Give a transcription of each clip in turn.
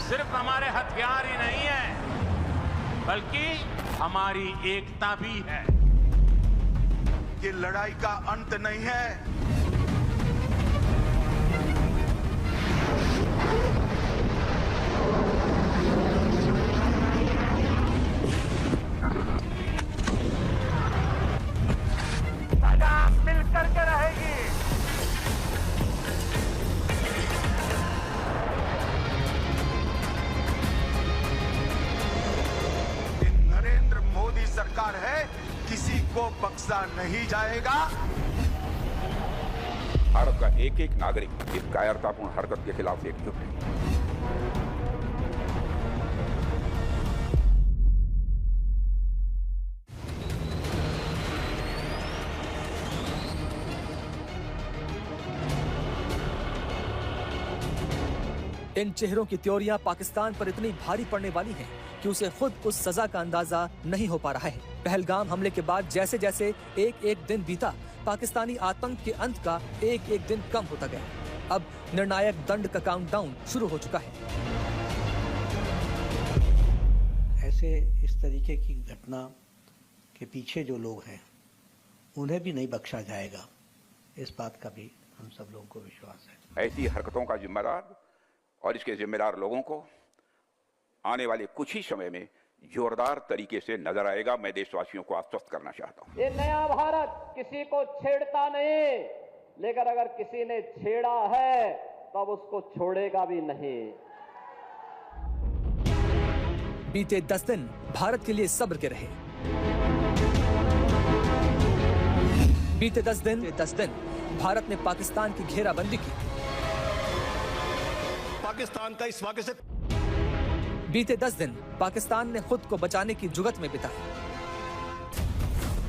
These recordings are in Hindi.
सिर्फ हमारे हथियार ही नहीं है, बल्कि हमारी एकता भी है। ये लड़ाई का अंत नहीं है, सदा मिल करके रहेगी। ये नरेंद्र मोदी सरकार है, किसी को बख्शा नहीं जाएगा। भारत का एक एक नागरिक इस कायरतापूर्ण हरकत के खिलाफ एकजुट है। इन चेहरों की त्योरियां पाकिस्तान पर इतनी भारी पड़ने वाली हैं कि उसे खुद उस सजा का अंदाजा नहीं हो पा रहा है। पहलगाम हमले के बाद जैसे जैसे एक एक दिन बीता, पाकिस्तानी आतंक के अंत का एक एक दिन कम होता गया। अब निर्णायक दंड का काउंटडाउन शुरू हो चुका है। ऐसे इस तरीके की घटना के पीछे जो लोग हैं उन्हें भी नहीं बख्शा जाएगा, इस बात का भी हम सब लोगों को विश्वास है। ऐसी हरकतों का जिम्मेदार और इसके जिम्मेदार लोगों को आने वाले कुछ ही समय में जोरदार तरीके से नजर आएगा। मैं देशवासियों को आश्वस्त करना चाहता हूं। ये नया भारत किसी को छेड़ता नहीं, लेकिन अगर किसी ने छेड़ा है तब उसको छोड़ेगा भी नहीं। बीते 10 दिन भारत के लिए सब्र के रहे। बीते 10 दिन भारत ने पाकिस्तान की घेराबंदी की। पाकिस्तान का इस वाक़े से बीते 10 दिन पाकिस्तान ने खुद को बचाने की जुगत में बिताए।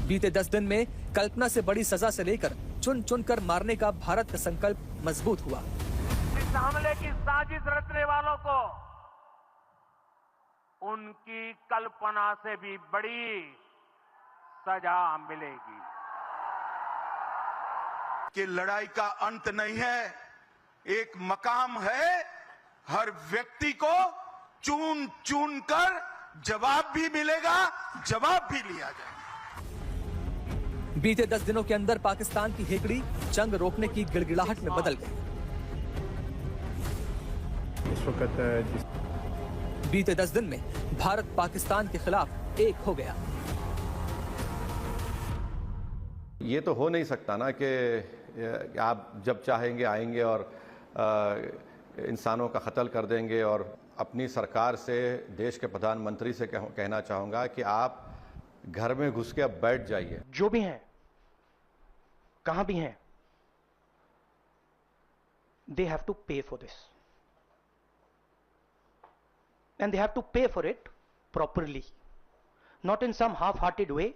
बीते 10 दिन में कल्पना से बड़ी सजा से लेकर चुन चुन कर मारने का भारत का संकल्प मजबूत हुआ। इस हमले की साजिश रचने वालों को उनकी कल्पना से भी बड़ी सजा मिलेगी। कि लड़ाई का अंत नहीं है, एक मकाम है। हर व्यक्ति को चुन चुन कर जवाब भी मिलेगा, जवाब भी लिया जाएगा। बीते 10 दिनों के अंदर पाकिस्तान की हेकड़ी जंग रोकने की गिड़गिड़ाहट में बदल गई। इस वक्त बीते 10 दिन में भारत पाकिस्तान के खिलाफ एक हो गया। ये तो हो नहीं सकता ना कि आप जब चाहेंगे आएंगे और इंसानों का कत्ल कर देंगे। और अपनी सरकार से, देश के प्रधानमंत्री से कहना चाहूँगा कि आप घर में घुस के अब बैठ जाइए। जो भी हैं, कहाँ भी हैं, they have to pay for this and they have to pay for it properly, not in some half-hearted way,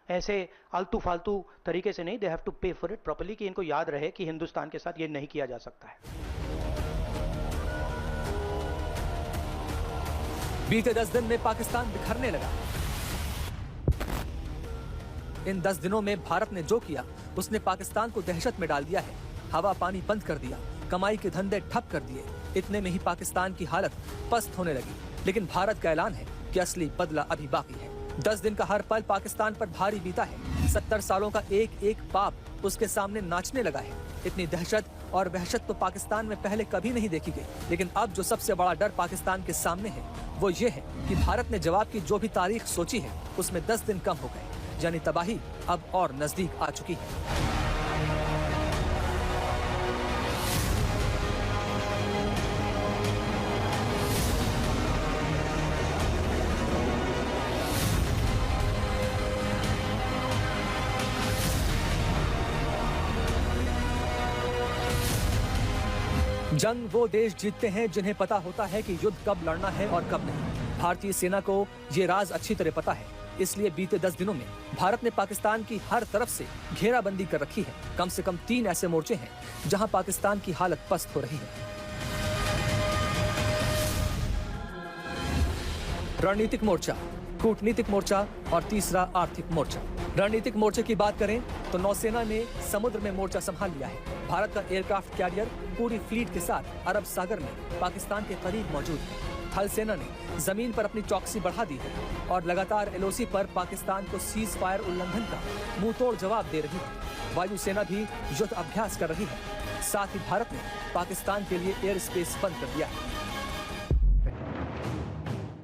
ऐसे आलतू फालतू तरीके से नहीं। they have to pay for it properly कि इनको याद रहे कि हिंदुस्तान के साथ ये नहीं किया जा सकता है। बीते 10 दिन में पाकिस्तान बिखरने लगा। इन 10 दिनों में भारत ने जो किया उसने पाकिस्तान को दहशत में डाल दिया है। हवा पानी बंद कर दिया, कमाई के धंधे ठप कर दिए। इतने में ही पाकिस्तान की हालत पस्त होने लगी। लेकिन भारत का ऐलान है कि असली बदला अभी बाकी है। 10 दिन का हर पल पाकिस्तान पर भारी बीता है। 70 सालों का एक एक पाप उसके सामने नाचने लगा है। इतनी दहशत और वहशत तो पाकिस्तान में पहले कभी नहीं देखी गई। लेकिन अब जो सबसे बड़ा डर पाकिस्तान के सामने है वो ये है कि भारत ने जवाब की जो भी तारीख सोची है उसमें 10 दिन कम हो गए, यानी तबाही अब और नजदीक आ चुकी है। जंग वो देश जीतते हैं जिन्हें पता होता है कि युद्ध कब लड़ना है और कब नहीं। भारतीय सेना को ये राज अच्छी तरह पता है। इसलिए बीते 10 दिनों में भारत ने पाकिस्तान की हर तरफ से घेराबंदी कर रखी है। कम से कम 3 ऐसे मोर्चे हैं जहां पाकिस्तान की हालत पस्त हो रही है। रणनीतिक मोर्चा, कूटनीतिक मोर्चा और तीसरा आर्थिक मोर्चा। रणनीतिक मोर्चे की बात करें तो नौसेना ने समुद्र में मोर्चा संभाल लिया है। भारत का एयरक्राफ्ट कैरियर पूरी फ्लीट के साथ अरब सागर में पाकिस्तान के करीब मौजूद है। थल सेना ने जमीन पर अपनी चौकसी बढ़ा दी है और लगातार एलओसी पर पाकिस्तान को सीज फायर उल्लंघन का मुंहतोड़ जवाब दे रही है। वायुसेना भी युद्ध अभ्यास कर रही है। साथ ही भारत ने पाकिस्तान के लिए एयर स्पेस बंद कर दिया है।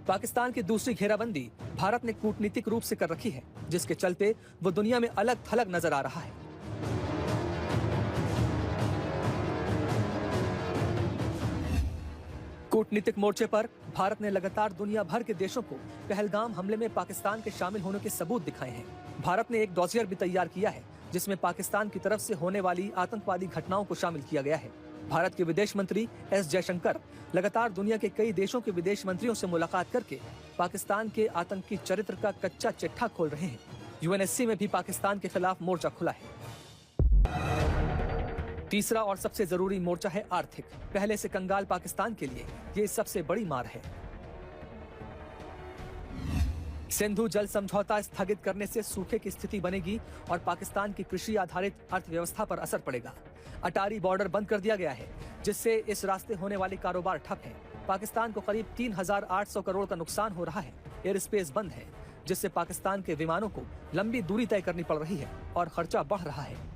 पाकिस्तान की दूसरी घेराबंदी भारत ने कूटनीतिक रूप से कर रखी है, जिसके चलते वो दुनिया में अलग थलग नजर आ रहा है। कूटनीतिक मोर्चे पर भारत ने लगातार दुनिया भर के देशों को पहलगाम हमले में पाकिस्तान के शामिल होने के सबूत दिखाए हैं। भारत ने एक डॉसियर भी तैयार किया है, जिसमें पाकिस्तान की तरफ से होने वाली आतंकवादी घटनाओं को शामिल किया गया है। भारत के विदेश मंत्री एस जयशंकर लगातार दुनिया के कई देशों के विदेश मंत्रियों से मुलाकात करके पाकिस्तान के आतंकी चरित्र का कच्चा चिट्ठा खोल रहे हैं। यूएनएससी में भी पाकिस्तान के खिलाफ मोर्चा खुला है। तीसरा और सबसे जरूरी मोर्चा है आर्थिक। पहले से कंगाल पाकिस्तान के लिए ये सबसे बड़ी मार है। सिंधु जल समझौता स्थगित करने से सूखे की स्थिति बनेगी और पाकिस्तान की कृषि आधारित अर्थव्यवस्था पर असर पड़ेगा। अटारी बॉर्डर बंद कर दिया गया है, जिससे इस रास्ते होने वाले कारोबार ठप है। पाकिस्तान को करीब 3,800 करोड़ का नुकसान हो रहा है। एयर स्पेस बंद है, जिससे पाकिस्तान के विमानों को लंबी दूरी तय करनी पड़ रही है और खर्चा बढ़ रहा है।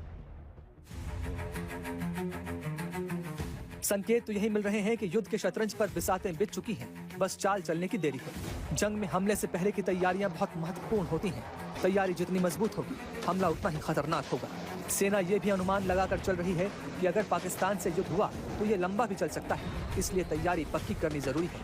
संकेत तो यही मिल रहे हैं कि युद्ध के शतरंज पर बिसातें बिछ चुकी हैं, बस चाल चलने की देरी है। जंग में हमले से पहले की तैयारियां बहुत महत्वपूर्ण होती हैं। तैयारी जितनी मजबूत होगी, हमला उतना ही खतरनाक होगा। सेना ये भी अनुमान लगाकर चल रही है कि अगर पाकिस्तान से युद्ध हुआ तो ये लंबा भी चल सकता है, इसलिए तैयारी पक्की करनी जरूरी है।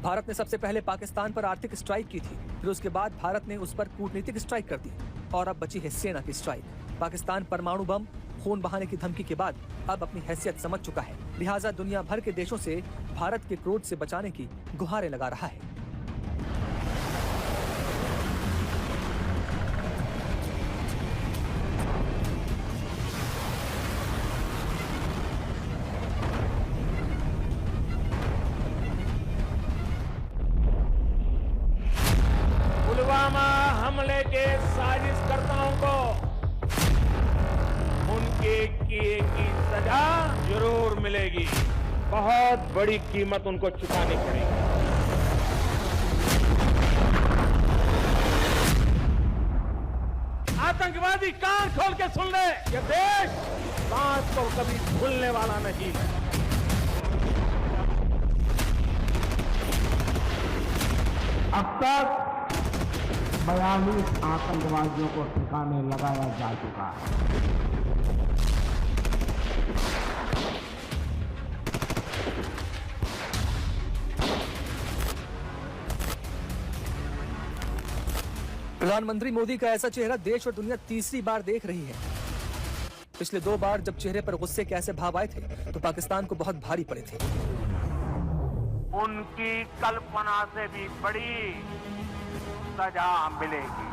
भारत ने सबसे पहले पाकिस्तान पर आर्थिक स्ट्राइक की थी, फिर उसके बाद भारत ने उस पर कूटनीतिक स्ट्राइक कर दी और अब बची है सेना की स्ट्राइक। पाकिस्तान परमाणु बम, खून बहाने की धमकी के बाद अब अपनी हैसियत समझ चुका है, लिहाजा दुनिया भर के देशों से भारत के क्रोध से बचाने की गुहारें लगा रहा है। पुलवामा हमले के साजिशकर्ताओं को उनके किए की सजा जरूर मिलेगी। बहुत बड़ी कीमत उनको चुकानी पड़ेगी। आतंकवादी कान खोल के सुन ले, ये देश सांस को कभी भूलने वाला नहीं है। अब तक 42 आतंकवादियों को ठिकाने लगाया जा चुका है। प्रधानमंत्री मोदी का ऐसा चेहरा देश और दुनिया तीसरी बार देख रही है। पिछले 2 बार जब चेहरे पर गुस्से के ऐसे भाव आए थे तो पाकिस्तान को बहुत भारी पड़े थे। उनकी कल्पना से भी बड़ी सजा मिलेगी।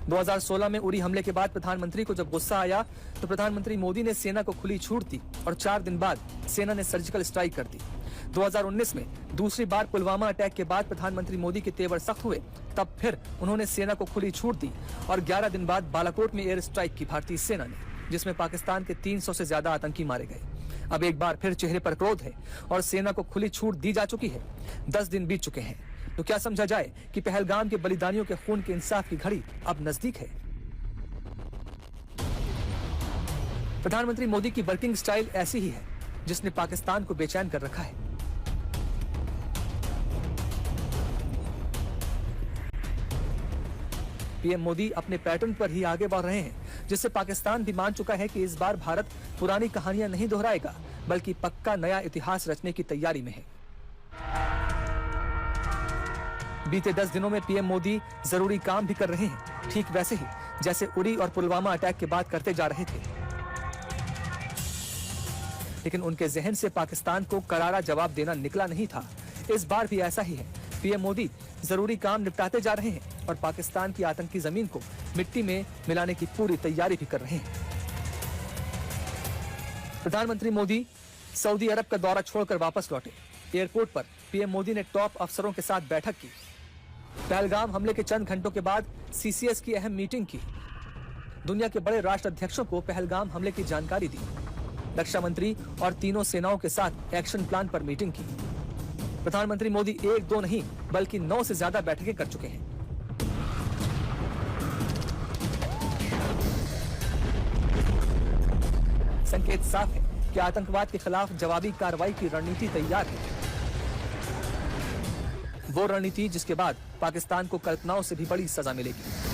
2016 में उरी हमले के बाद प्रधानमंत्री को जब गुस्सा आया तो प्रधानमंत्री मोदी ने सेना को खुली छूट दी और 4 दिन बाद सेना ने सर्जिकल स्ट्राइक कर दी। 2019 में दूसरी बार पुलवामा अटैक के बाद प्रधानमंत्री मोदी के तेवर सख्त हुए, तब फिर उन्होंने सेना को खुली छूट दी और 11 दिन बाद बालाकोट में एयर स्ट्राइक की भारतीय सेना ने, जिसमें पाकिस्तान के 300 से ज्यादा आतंकी मारे गए। अब एक बार फिर चेहरे पर क्रोध है और सेना को खुली छूट दी जा चुकी है। 10 दिन बीत चुके हैं, तो क्या समझा जाए कि पहलगाम के बलिदानियों के खून के इंसाफ की घड़ी अब नजदीक है। प्रधानमंत्री मोदी की वर्किंग स्टाइल ऐसी ही है जिसने पाकिस्तान को बेचैन कर रखा है। पीएम मोदी अपने पैटर्न पर ही आगे बढ़ रहे हैं, जिससे पाकिस्तान भी मान चुका है कि इस बार भारत पुरानी कहानियां नहीं दोहराएगा, बल्कि पक्का नया इतिहास रचने की तैयारी में है। बीते 10 दिनों में पीएम मोदी जरूरी काम भी कर रहे हैं, ठीक वैसे ही जैसे उरी और पुलवामा अटैक के बाद करते जा रहे थे। लेकिन उनके जहन से पाकिस्तान को करारा जवाब देना निकला नहीं था। इस बार भी ऐसा ही है। पीएम मोदी जरूरी काम निपटाते जा रहे हैं और पाकिस्तान की आतंकी जमीन को मिट्टी में मिलाने की पूरी तैयारी भी कर रहे हैं। प्रधानमंत्री मोदी सऊदी अरब का दौरा छोड़कर वापस लौटे। एयरपोर्ट पर पीएम मोदी ने टॉप अफसरों के साथ बैठक की। पहलगाम हमले के चंद घंटों के बाद सीसीएस की अहम मीटिंग की। दुनिया के बड़े राष्ट्र अध्यक्षों को पहलगाम हमले की जानकारी दी। रक्षा मंत्री और तीनों सेनाओं के साथ एक्शन प्लान पर मीटिंग की। प्रधानमंत्री मोदी 1-2 नहीं बल्कि 9 से ज्यादा बैठकें कर चुके हैं। संकेत साफ है कि आतंकवाद के खिलाफ जवाबी कार्रवाई की रणनीति तैयार है। वो रणनीति जिसके बाद पाकिस्तान को कल्पनाओं से भी बड़ी सजा मिलेगी।